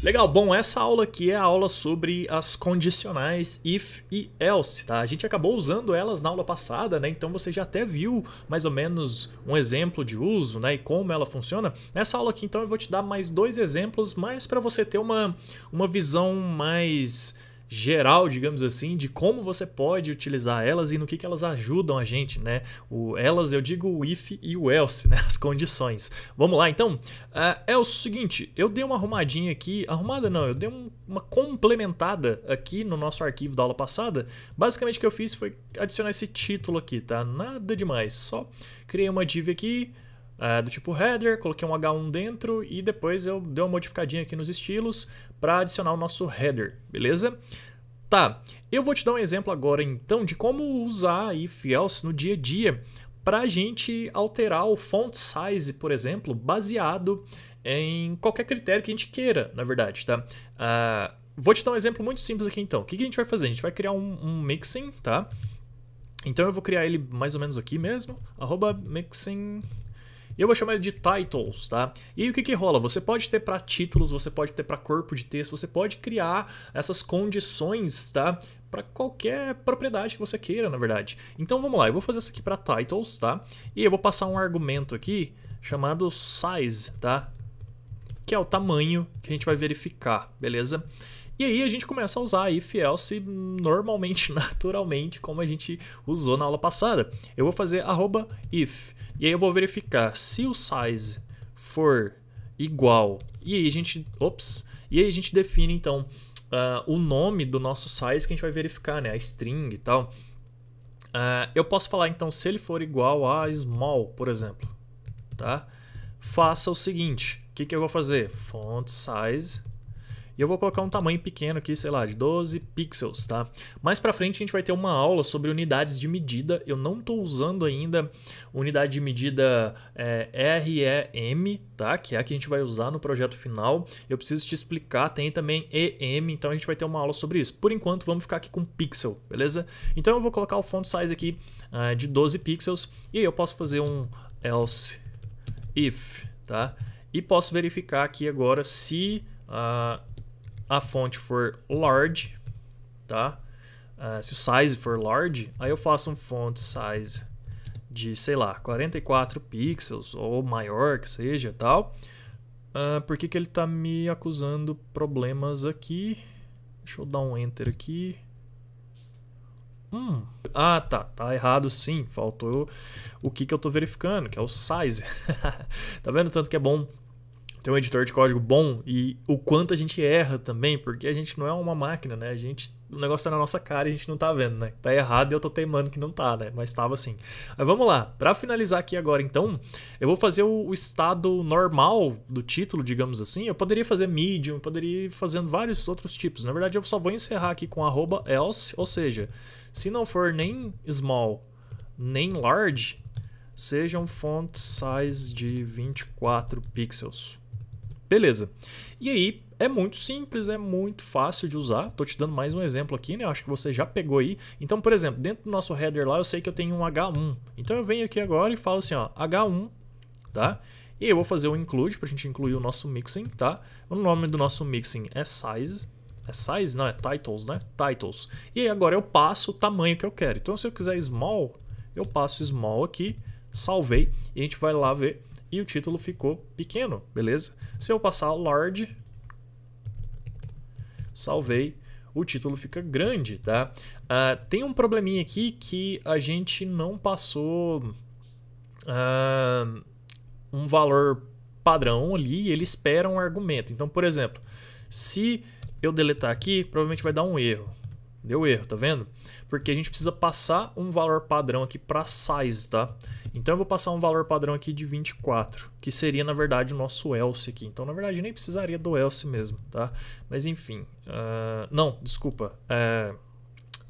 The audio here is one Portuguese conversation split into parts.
Legal, bom, essa aula aqui é a aula sobre as condicionais if e else, tá? A gente acabou usando elas na aula passada, né? Então você já até viu mais ou menos um exemplo de uso, né? E como ela funciona. Nessa aula aqui, então, eu vou te dar mais dois exemplos, mais para você ter uma visão mais geral, digamos assim, de como você pode utilizar elas e no que elas ajudam a gente, né? Elas, eu digo o if e o else, né? As condições. Vamos lá, então. É o seguinte, eu dei uma arrumadinha aqui, arrumada não, eu dei uma complementada aqui no nosso arquivo da aula passada. Basicamente o que eu fiz foi adicionar esse título aqui, tá? Nada demais, só criei uma div aqui, do tipo header, coloquei um H1 dentro e depois eu dei uma modificadinha aqui nos estilos para adicionar o nosso header, beleza? Tá, eu vou te dar um exemplo agora então de como usar if else no dia a dia para a gente alterar o font size, por exemplo, baseado em qualquer critério que a gente queira, na verdade, tá? Vou te dar um exemplo muito simples aqui então. O que a gente vai fazer? A gente vai criar um mixin, tá? Então eu vou criar ele mais ou menos aqui mesmo, @mixin. Eu vou chamar ele de titles, tá? E aí o que rola? Você pode ter para títulos, você pode ter para corpo de texto, você pode criar essas condições, tá? Para qualquer propriedade que você queira, na verdade. Então vamos lá, eu vou fazer isso aqui para titles, tá? E eu vou passar um argumento aqui chamado size, tá? Que é o tamanho que a gente vai verificar, beleza? E aí a gente começa a usar if else normalmente, naturalmente, como a gente usou na aula passada. Eu vou fazer @if. E aí eu vou verificar se o size for igual. E aí a gente, e aí a gente define então o nome do nosso size que a gente vai verificar, né, a string e tal. Eu posso falar então se ele for igual a small, por exemplo, tá? Faça o seguinte, o que eu vou fazer? Font size. E eu vou colocar um tamanho pequeno aqui, sei lá, de 12 pixels, tá? Mais pra frente a gente vai ter uma aula sobre unidades de medida. Eu não tô usando ainda unidade de medida REM, tá? Que é a que a gente vai usar no projeto final. Eu preciso te explicar, tem também EM, então a gente vai ter uma aula sobre isso. Por enquanto, vamos ficar aqui com pixel, beleza? Então eu vou colocar o font size aqui de 12 pixels e aí eu posso fazer um else if, tá? E posso verificar aqui agora se a fonte for large, tá? Se o size for large, aí eu faço um font size de, sei lá, 44 pixels ou maior que seja, tal. Por que ele tá me acusando problemas aqui? Deixa eu dar um enter aqui. Tá errado sim, faltou o que eu tô verificando, que é o size. Tá vendo tanto que é bom ter um editor de código bom e o quanto a gente erra também, porque a gente não é uma máquina, né? O negócio tá na nossa cara e a gente não tá vendo, né? Tá errado e eu tô teimando que não tá, né? Mas tava assim. Mas vamos lá, pra finalizar aqui agora então, eu vou fazer o estado normal do título, digamos assim. Eu poderia fazer medium, eu poderia ir fazendo vários outros tipos. Na verdade eu só vou encerrar aqui com @else, ou seja, se não for nem small, nem large, seja um font size de 24 pixels. Beleza. E aí, é muito simples, é muito fácil de usar. Tô te dando mais um exemplo aqui, né? Eu acho que você já pegou aí. Então, por exemplo, dentro do nosso header lá, eu sei que eu tenho um H1. Então eu venho aqui agora e falo assim, ó, H1, tá? E eu vou fazer o include pra gente incluir o nosso mixin, tá? O nome do nosso mixin é size. É size? Não, é titles, né? Titles. E aí agora eu passo o tamanho que eu quero. Então se eu quiser small, eu passo small aqui, salvei e a gente vai lá ver e o título ficou pequeno, beleza? Se eu passar large, salvei, o título fica grande, tá? Tem um probleminha aqui que a gente não passou um valor padrão ali e ele espera um argumento. Então, por exemplo, se eu deletar aqui, provavelmente vai dar um erro. Deu erro, tá vendo? Porque a gente precisa passar um valor padrão aqui para size, tá? Então eu vou passar um valor padrão aqui de 24, que seria na verdade o nosso else aqui. Então na verdade nem precisaria do else mesmo, tá? Mas enfim, não, desculpa,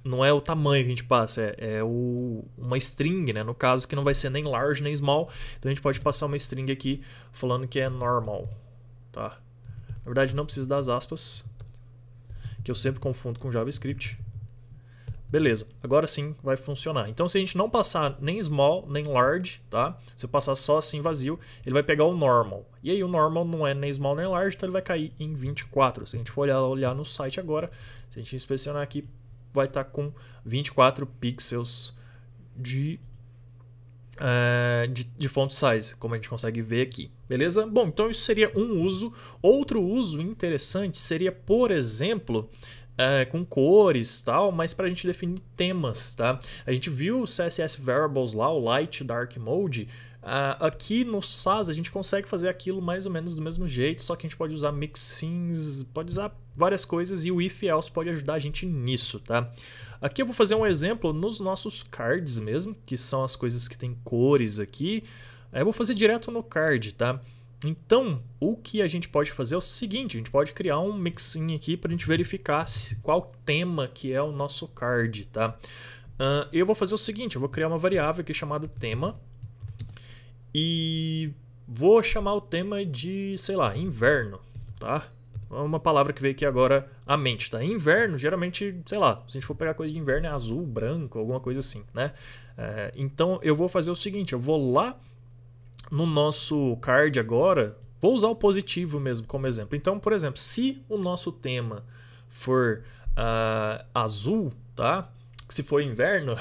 não é o tamanho que a gente passa, uma string, né? No caso que não vai ser nem large nem small, então a gente pode passar uma string aqui falando que é normal, tá? Na verdade não precisa das aspas, que eu sempre confundo com JavaScript. Beleza, agora sim vai funcionar. Então se a gente não passar nem small, nem large, tá? Se eu passar só assim vazio, ele vai pegar o normal. E aí o normal não é nem small nem large, então ele vai cair em 24. Se a gente for olhar no site agora, se a gente inspecionar aqui, vai estar com 24 pixels de font size, como a gente consegue ver aqui, beleza? Bom, então isso seria um uso. Outro uso interessante seria, por exemplo, com cores tal, mas para a gente definir temas, tá? A gente viu o CSS Variables lá, o Light Dark Mode. Aqui no SAS a gente consegue fazer aquilo mais ou menos do mesmo jeito, só que a gente pode usar mixins, pode usar várias coisas e o if else pode ajudar a gente nisso, tá? Aqui eu vou fazer um exemplo nos nossos cards mesmo, que são as coisas que tem cores aqui. Eu vou fazer direto no card, tá? Então, o que a gente pode fazer é o seguinte, a gente pode criar um mixin aqui para a gente verificar qual tema que é o nosso card, tá? Eu vou fazer o seguinte, eu vou criar uma variável aqui chamada tema e vou chamar o tema de, sei lá, inverno, tá? Uma palavra que veio aqui agora à mente, tá? Inverno, geralmente, sei lá, se a gente for pegar coisa de inverno é azul, branco, alguma coisa assim, né? Então, eu vou fazer o seguinte, eu vou lá no nosso card agora, vou usar o positivo mesmo como exemplo. Então, por exemplo, se o nosso tema for azul, tá? Se for inverno,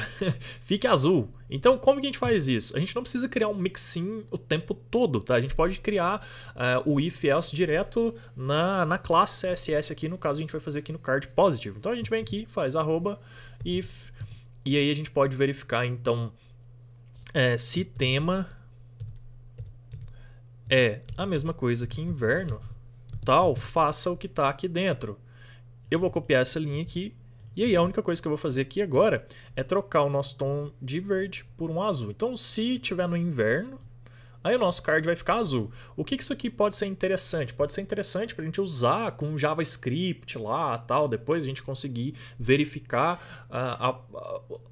fique azul. Então, como que a gente faz isso? A gente não precisa criar um mixin o tempo todo, tá? A gente pode criar o if else direto na classe CSS aqui, no caso a gente vai fazer aqui no card positivo. Então a gente vem aqui, faz @if, e aí a gente pode verificar então se tema é a mesma coisa que inverno, tal, faça o que está aqui dentro. Eu vou copiar essa linha aqui, e aí a única coisa que eu vou fazer aqui agora é trocar o nosso tom de verde por um azul. Então se tiver no inverno, aí o nosso card vai ficar azul. O que isso aqui pode ser interessante? Pode ser interessante para a gente usar com JavaScript lá, tal, depois a gente conseguir verificar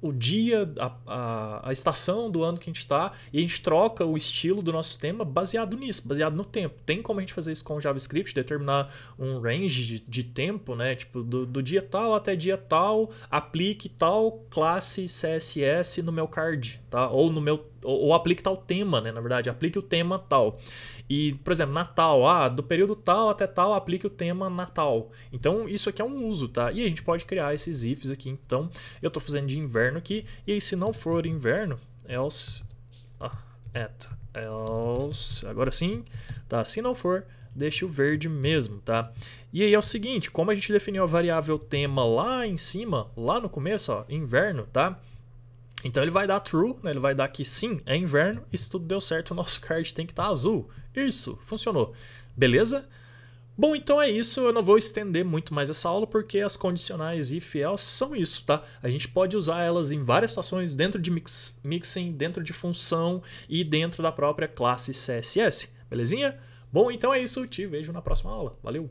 o dia, a estação do ano que a gente está, e a gente troca o estilo do nosso tema baseado nisso, baseado no tempo. Tem como a gente fazer isso com JavaScript, determinar um range de tempo, né? Tipo, do dia tal até dia tal, aplique tal classe CSS no meu card, tá? Ou no meu ou aplique tal tema, né? Na verdade, aplique o tema tal. E, por exemplo, Natal, do período tal até tal, aplique o tema Natal. Então, isso aqui é um uso, tá? E a gente pode criar esses ifs aqui. Então, eu estou fazendo de inverno aqui. E aí, se não for inverno, else, else, agora sim, tá? Se não for, deixe o verde mesmo, tá? E aí é o seguinte, como a gente definiu a variável tema lá em cima, lá no começo, ó, inverno, tá? Então ele vai dar true, né? Ele vai dar que sim, é inverno, e se tudo deu certo, o nosso card tem que estar azul. Isso, funcionou. Beleza? Bom, então é isso, eu não vou estender muito mais essa aula, porque as condicionais if else são isso, tá? A gente pode usar elas em várias situações, dentro de mixing, dentro de função e dentro da própria classe CSS, belezinha? Bom, então é isso, te vejo na próxima aula. Valeu!